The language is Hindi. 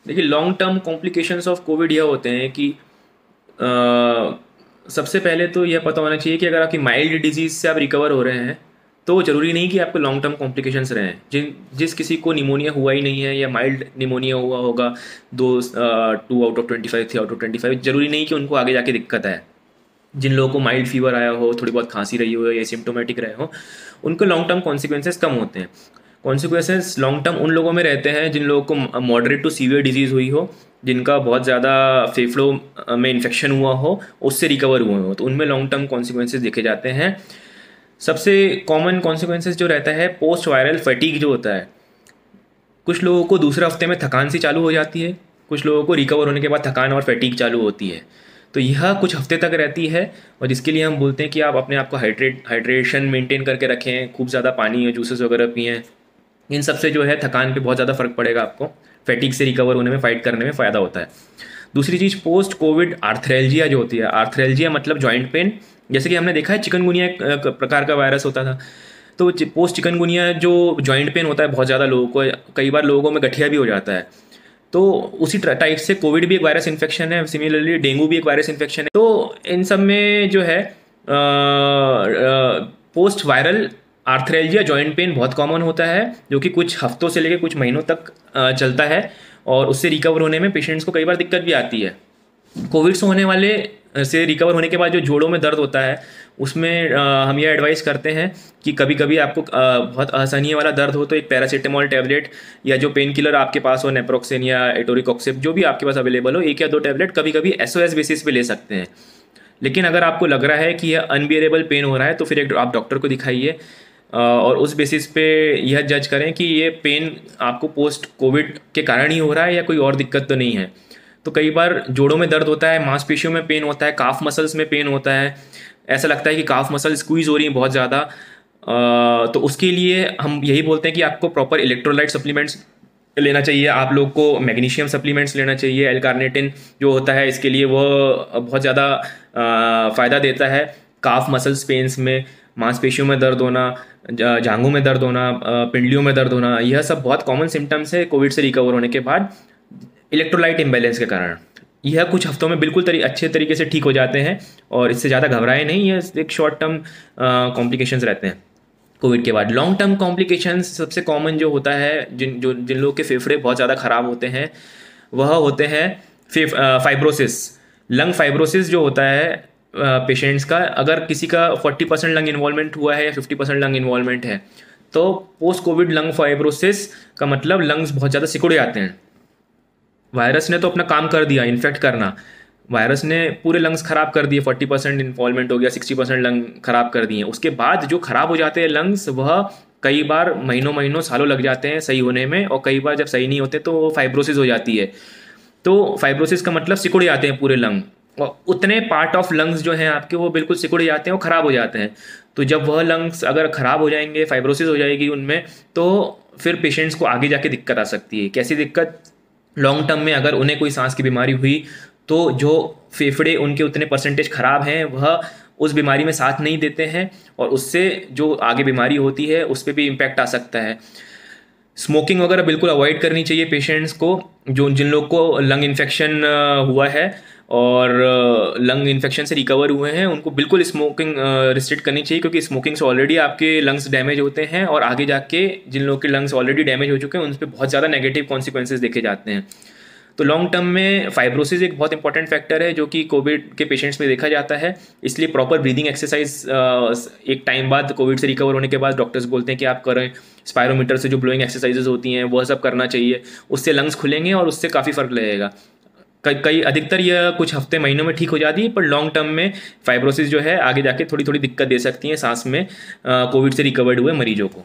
देखिए, long term complications of Covid यह होते हैं कि अ, सबसे पहले तो यह पता होना चाहिए कि अगर आपकी माइल्ड डिजीज़ से आप रिकवर हो रहे हैं तो ज़रूरी नहीं कि आपको लॉन्ग टर्म कॉम्प्लिकेशंस रहें। जिस किसी को निमोनिया हुआ ही नहीं है या माइल्ड निमोनिया हुआ होगा, 2 आउट ऑफ 25, 3 आउट ऑफ 25, ज़रूरी नहीं कि उनको आगे जाके दिक्कत आए। जिन लोगों को माइल्ड फीवर आया हो, थोड़ी बहुत खांसी रही हो या सिम्टोमेटिक रहे हो, उनको लॉन्ग टर्म कॉन्सिक्वेंसेस कम होते हैं। कॉन्सिक्वेंसेस लॉन्ग टर्म उन लोगों में रहते हैं जिन लोगों को मॉडरेट टू सीवियर डिजीज़ हुई हो, जिनका बहुत ज़्यादा फेफड़ों में इन्फेक्शन हुआ हो, उससे रिकवर हुए हो, तो उनमें लॉन्ग टर्म कॉन्सिक्वेंसेस देखे जाते हैं। सबसे कॉमन कॉन्सिक्वेंसेस जो रहता है पोस्ट वायरल फटीग जो होता है। कुछ लोगों को दूसरे हफ्ते में थकान सी चालू हो जाती है, कुछ लोगों को रिकवर होने के बाद थकान और फैटीग चालू होती है। तो यह कुछ हफ्ते तक रहती है, और जिसके लिए हम बोलते हैं कि आप अपने आप को हाइड्रेशन मेंटेन करके रखें, खूब ज़्यादा पानी या जूसेस वगैरह पिएँ। इन सब से जो है थकान पे बहुत ज़्यादा फ़र्क पड़ेगा आपको, फैटीग से रिकवर होने में, फाइट करने में फ़ायदा होता है। दूसरी चीज़ पोस्ट कोविड आर्थरेल्जिया जो होती है। आर्थरेल्जिया मतलब जॉइंट पेन। जैसे कि हमने देखा है चिकनगुनिया एक प्रकार का वायरस होता था, तो पोस्ट चिकनगुनिया जो जॉइंट पेन होता है बहुत ज़्यादा लोगों को, कई बार लोगों में गठिया भी हो जाता है। तो उसी टाइप से कोविड भी एक वायरस इन्फेक्शन है, सिमिलरली डेंगू भी एक वायरस इन्फेक्शन है। तो इन सब में जो है पोस्ट वायरल आर्थरेल्जिया जॉइंट पेन बहुत कॉमन होता है, जो कि कुछ हफ्तों से लेकर कुछ महीनों तक चलता है, और उससे रिकवर होने में पेशेंट्स को कई बार दिक्कत भी आती है। कोविड से होने वाले से रिकवर होने के बाद जो जोड़ों में दर्द होता है, उसमें हम ये एडवाइस करते हैं कि कभी कभी आपको बहुत असहनीय वाला दर्द हो तो एक पैरासीटामॉल टैबलेट या जो पेन किलर आपके पास हो, नेप्रोक्सेन या एटोरिकॉक्सिब, जो भी आपके पास अवेलेबल हो, 1 या 2 टैबलेट कभी कभी एसओएस बेसिस पे ले सकते हैं। लेकिन अगर आपको लग रहा है कि यह अनबियरेबल पेन हो रहा है तो फिर एक आप डॉक्टर को दिखाइए, और उस बेसिस पे यह जज करें कि ये पेन आपको पोस्ट कोविड के कारण ही हो रहा है या कोई और दिक्कत तो नहीं है। तो कई बार जोड़ों में दर्द होता है, मांसपेशियों में पेन होता है, काफ मसल्स में पेन होता है, ऐसा लगता है कि काफ मसल स्क्वीज हो रही है बहुत ज़्यादा। तो उसके लिए हम यही बोलते हैं कि आपको प्रॉपर इलेक्ट्रोलाइट सप्लीमेंट्स लेना चाहिए, आप लोग को मैग्नीशियम सप्लीमेंट्स लेना चाहिए। एल कार्निटिन जो होता है इसके लिए वो बहुत ज़्यादा फ़ायदा देता है काफ मसल्स पेन्स में, मांसपेशियों में दर्द होना, जांघों में दर्द होना, पिंडलियों में दर्द होना, यह सब बहुत कॉमन सिम्टम्स है कोविड से रिकवर होने के बाद इलेक्ट्रोलाइट इम्बैलेंस के कारण। यह कुछ हफ्तों में बिल्कुल अच्छे तरीके से ठीक हो जाते हैं, और इससे ज़्यादा घबराए नहीं, यह एक शॉर्ट टर्म कॉम्प्लिकेशंस रहते हैं कोविड के बाद। लॉन्ग टर्म कॉम्प्लिकेशंस सबसे कॉमन जो होता है, जिन लोगों के फेफड़े बहुत ज़्यादा ख़राब होते हैं, वह होते हैं फाइब्रोसिस। लंग फाइब्रोसिस जो होता है पेशेंट्स का, अगर किसी का 40% लंग इन्वॉल्वमेंट हुआ है या 50% लंग इन्वॉल्वमेंट है, तो पोस्ट कोविड लंग फाइब्रोसिस का मतलब लंग्स बहुत ज़्यादा सिकुड़ जाते हैं। वायरस ने तो अपना काम कर दिया, इन्फेक्ट करना, वायरस ने पूरे लंग्स ख़राब कर दिए, 40% इन्वॉल्वमेंट हो गया, 60% लंग ख़राब कर दिए। उसके बाद जो ख़राब हो जाते हैं लंग्स, वह कई बार महीनों महीनों सालों लग जाते हैं सही होने में, और कई बार जब सही नहीं होते तो फाइब्रोसिस हो जाती है। तो फाइब्रोसिस का मतलब सिकुड़ जाते हैं पूरे लंग, और उतने पार्ट ऑफ लंग्स जो हैं आपके वो बिल्कुल सिकुड़ जाते हैं और ख़राब हो जाते हैं। तो जब वह लंग्स अगर ख़राब हो जाएंगे, फाइब्रोसिस हो जाएगी उनमें, तो फिर पेशेंट्स को आगे जाके दिक्कत आ सकती है। कैसी दिक्कत? लॉन्ग टर्म में अगर उन्हें कोई सांस की बीमारी हुई तो जो फेफड़े उनके उतने परसेंटेज ख़राब हैं वह उस बीमारी में साथ नहीं देते हैं, और उससे जो आगे बीमारी होती है उस पर भी इम्पैक्ट आ सकता है। स्मोकिंग वगैरह बिल्कुल अवॉइड करनी चाहिए पेशेंट्स को। जिन लोग को लंग इन्फेक्शन हुआ है और लंग इन्फेक्शन से रिकवर हुए हैं, उनको बिल्कुल स्मोकिंग रिस्ट्रिक्ट करनी चाहिए, क्योंकि स्मोकिंग से ऑलरेडी आपके लंग्स डैमेज होते हैं, और आगे जाके जिन लोगों के लंग्स ऑलरेडी डैमेज हो चुके हैं उन पर बहुत ज़्यादा नेगेटिव कॉन्सिक्वेंसेज देखे जाते हैं। तो लॉन्ग टर्म में फाइब्रोसिस एक बहुत इंपॉर्टेंट फैक्टर है जो कि कोविड के पेशेंट्स में देखा जाता है। इसलिए प्रॉपर ब्रीदिंग एक्सरसाइज एक टाइम बाद, कोविड से रिकवर होने के बाद, डॉक्टर्स बोलते हैं कि आप करें। स्पायरोमीटर से जो ब्लोइंग एक्सरसाइजेज होती हैं वह सब करना चाहिए, उससे लंग्स खुलेंगे और उससे काफ़ी फ़र्क लगेगा। कई अधिकतर यह कुछ हफ्ते महीनों में ठीक हो जाती है, पर लॉन्ग टर्म में फाइब्रोसिस जो है आगे जाके थोड़ी थोड़ी दिक्कत दे सकती है सांस में कोविड से रिकवर्ड हुए मरीजों को।